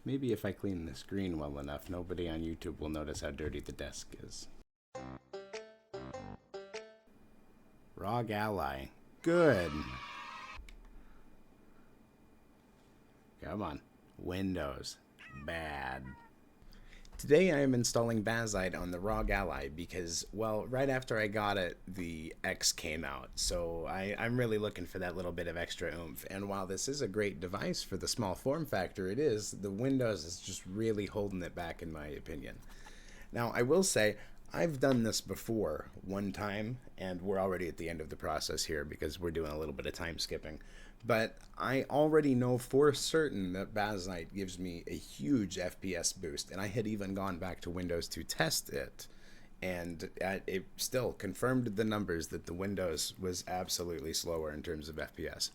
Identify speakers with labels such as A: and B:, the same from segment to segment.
A: Maybe if I clean the screen well enough, nobody on YouTube will notice how dirty the desk is. ROG Ally. Good. Come on. Windows. Bad. Today I am installing Bazzite on the ROG Ally because, well, right after I got it, the X came out. So I'm really looking for that little bit of extra oomph. And while this is a great device for the small form factor it is, the Windows is just really holding it back in my opinion. Now, I will say, I've done this before one time, and we're already at the end of the process here because we're doing a little bit of time skipping. But I already know for certain that Bazzite gives me a huge FPS boost, and I had even gone back to Windows to test it, and it still confirmed the numbers that the Windows was absolutely slower in terms of FPS.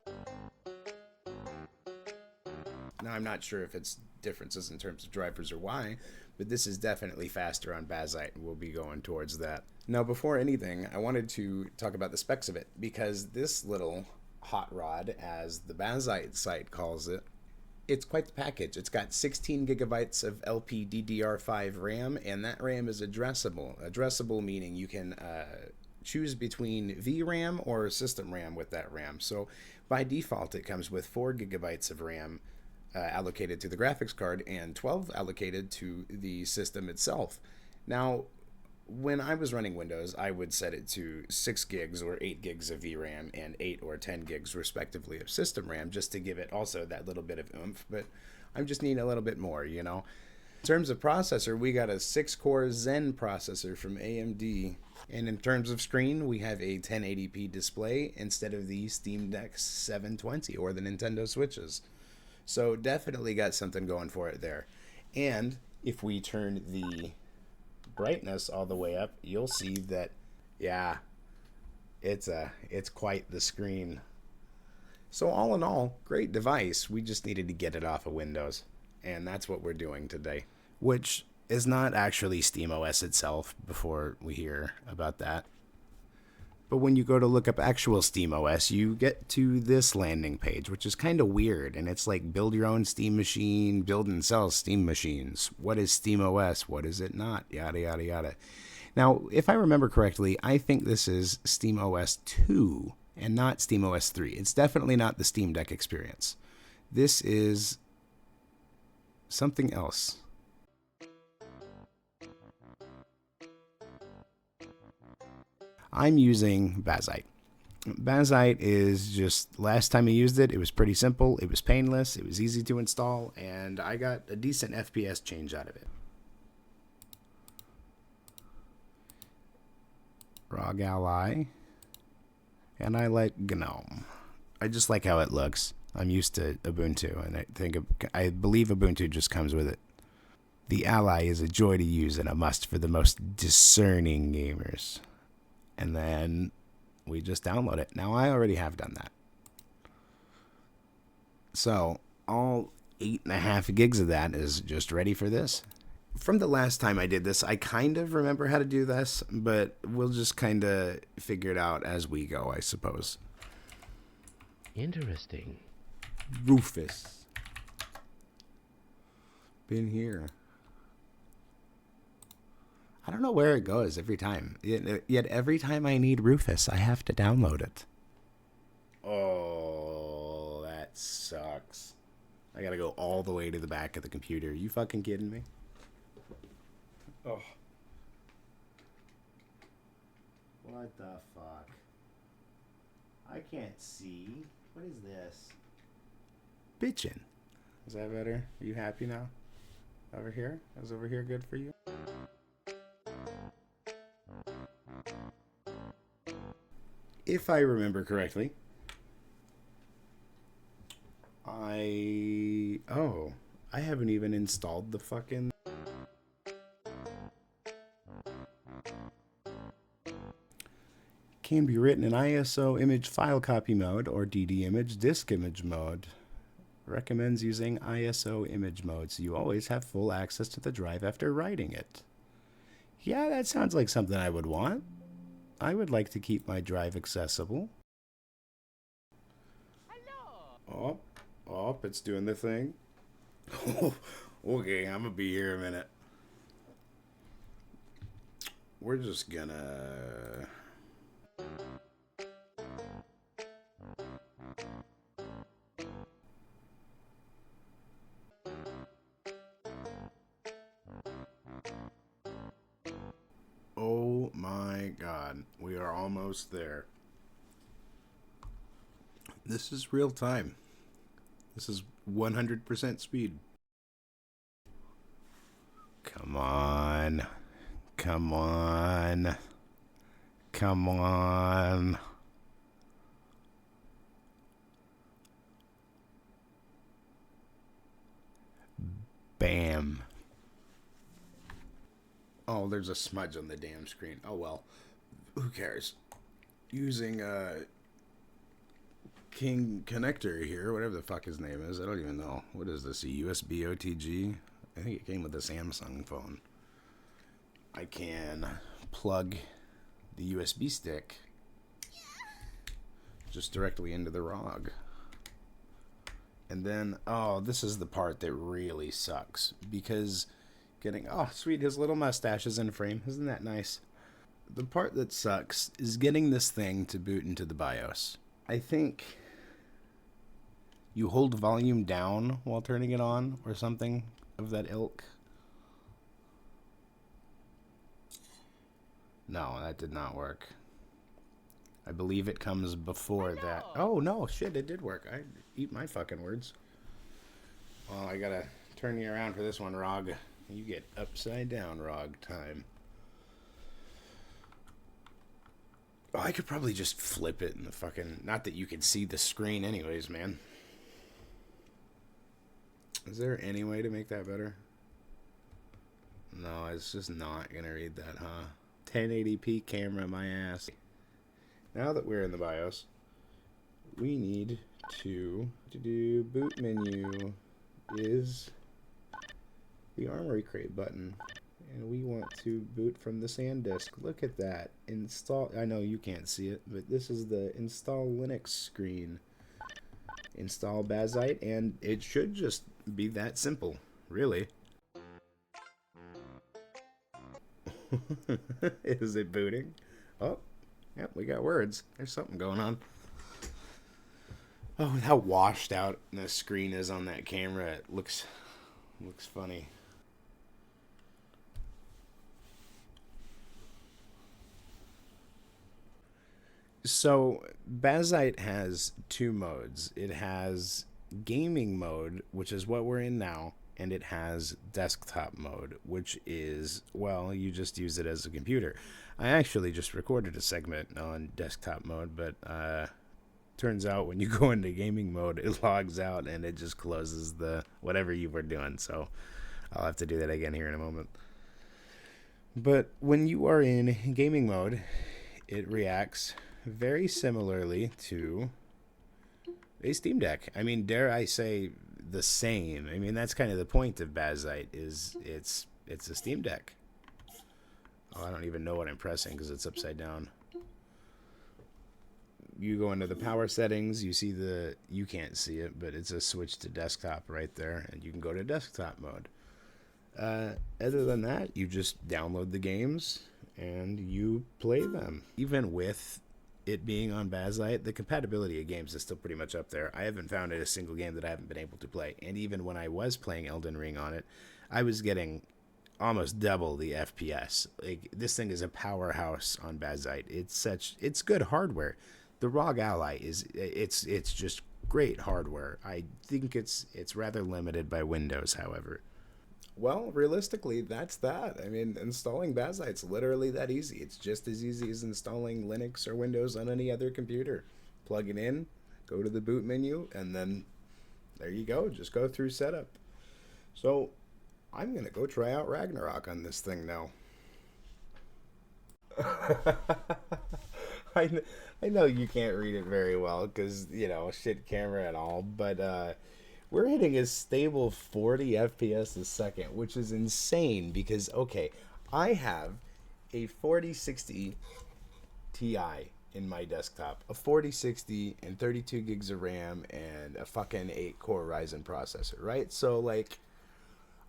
A: Now, I'm not sure if it's differences in terms of drivers or why, but this is definitely faster on Bazzite, and we'll be going towards that. Now, before anything, I wanted to talk about the specs of it, because this little hot rod, as the Bazzite site calls it, it's quite the package. It's got 16 gigabytes of LPDDR5 RAM, and that RAM is addressable. Addressable meaning you can choose between VRAM or system RAM with that RAM. So by default, it comes with 4 gigabytes of RAM allocated to the graphics card and 12 allocated to the system itself. Now, when I was running Windows, I would set it to 6 gigs or 8 gigs of VRAM and 8 or 10 gigs respectively of system RAM, just to give it also that little bit of oomph, but I'm just needing a little bit more, you know. In terms of processor, we got a 6-core Zen processor from AMD, and in terms of screen, we have a 1080p display instead of the Steam Deck 720 or the Nintendo Switches. So definitely got something going for it there. And if we turn the brightness all the way up, you'll see that, yeah, it's quite the screen. So all in all, great device. We just needed to get it off of Windows, and that's what we're doing today, which is not actually SteamOS itself, before we hear about that. But when you go to look up actual SteamOS, you get to this landing page, which is kind of weird. And it's like, build your own Steam machine, build and sell Steam machines. What is SteamOS? What is it not? Yada, yada, yada. Now, if I remember correctly, I think this is SteamOS 2 and not SteamOS 3. It's definitely not the Steam Deck experience. This is something else. I'm using Bazzite. Bazzite is just, last time I used it, it was pretty simple, it was painless, it was easy to install, and I got a decent FPS change out of it. ROG Ally, and I like GNOME. I just like how it looks. I'm used to Ubuntu, and I believe Ubuntu just comes with it. The Ally is a joy to use and a must for the most discerning gamers. And then we just download it. Now, I already have done that. So all 8.5 gigs of that is just ready for this. From the last time I did this, I kind of remember how to do this, but we'll just kind of figure it out as we go, I suppose.
B: Interesting.
A: Rufus. Been here. I don't know where it goes every time. Yet every time I need Rufus, I have to download it. Oh, that sucks. I gotta go all the way to the back of the computer. Are you fucking kidding me? Oh. What the fuck? I can't see. What is this? Bitchin'. Is that better? Are you happy now? Over here? Is over here good for you? If I remember correctly, I haven't even installed the fucking... Can be written in ISO image file copy mode or DD image disk image mode. Recommends using ISO image mode so you always have full access to the drive after writing it. Yeah, that sounds like something I would want. I would like to keep my drive accessible. Hello. Oh, it's doing the thing. Okay, I'm gonna be here a minute. We're just gonna... Oh my god, we are almost there. This is real time. This is 100% speed. Come on. Come on. Come on. Bam. Oh, there's a smudge on the damn screen. Oh well. Who cares? Using King connector here, whatever the fuck his name is. I don't even know. What is this? A USB OTG? I think it came with a Samsung phone. I can plug the USB stick just directly into the ROG. And then, oh, this is the part that really sucks. Because getting, oh, sweet, his little mustache is in frame. Isn't that nice? The part that sucks is getting this thing to boot into the BIOS. I think you hold volume down while turning it on or something of that ilk. No, that did not work. I believe it comes before that. Oh, no, shit, it did work. I eat my fucking words. Well, I gotta turn you around for this one, ROG. You get upside down ROG time. Oh, I could probably just flip it in the fucking... Not that you can see the screen anyways, man. Is there any way to make that better? No, it's just not gonna read that, huh? 1080p camera, my ass. Now that we're in the BIOS, we need to do boot menu is the Armory Crate button. And we want to boot from the SanDisk. Look at that. Install, I know you can't see it, but this is the install Linux screen. Install Bazzite, and it should just be that simple, really. Is it booting? Oh, yep, we got words. There's something going on. Oh, how washed out the screen is on that camera. It looks funny. So, Bazzite has two modes. It has gaming mode, which is what we're in now, and it has desktop mode, which is, well, you just use it as a computer. I actually just recorded a segment on desktop mode, but turns out when you go into gaming mode, it logs out and it just closes the whatever you were doing. So I'll have to do that again here in a moment. But when you are in gaming mode, it reacts very similarly to a Steam Deck. I mean, dare I say the same. I mean, that's kind of the point of Bazzite, is it's a Steam Deck. Oh, I don't even know what I'm pressing because it's upside down. You go into the power settings, you see you can't see it, but it's a switch to desktop right there, and you can go to desktop mode. Other than that, you just download the games and you play them. Even with it being on Bazzite, the compatibility of games is still pretty much up there. I haven't found a single game that I haven't been able to play, and even when I was playing Elden Ring on it, I was getting almost double the FPS. Like, this thing is a powerhouse on Bazzite. It's good hardware. The ROG Ally it's just great hardware. I think it's rather limited by Windows, however. Well, realistically, that's that. I mean, installing Bazzite's literally that easy. It's just as easy as installing Linux or Windows on any other computer. Plug it in, go to the boot menu, and then there you go. Just go through setup. So I'm going to go try out Ragnarok on this thing now. I know you can't read it very well because, shit camera and all, but we're hitting a stable 40 FPS a second, which is insane because, okay, I have a 4060 Ti in my desktop, a 4060 and 32 gigs of RAM and a fucking 8-core Ryzen processor, right? So, like,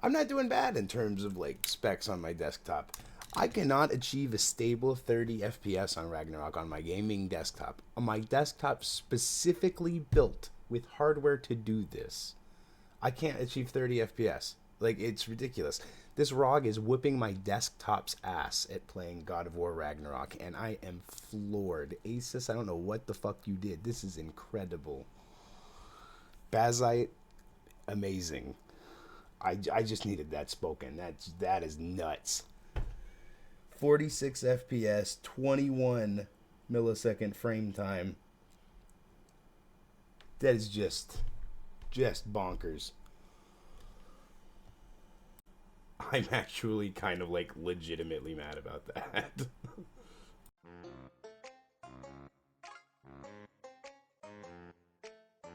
A: I'm not doing bad in terms of like specs on my desktop. I cannot achieve a stable 30 FPS on Ragnarok on my gaming desktop. On my desktop specifically built with hardware to do this, I can't achieve 30 FPS. Like, it's ridiculous. This ROG is whipping my desktop's ass at playing God of War Ragnarok, and I am floored. Asus, I don't know what the fuck you did. This is incredible. Bazzite, amazing. I just needed that spoken. That is nuts. 46 FPS, 21 millisecond frame time. That is just bonkers. I'm actually kind of like legitimately mad about that.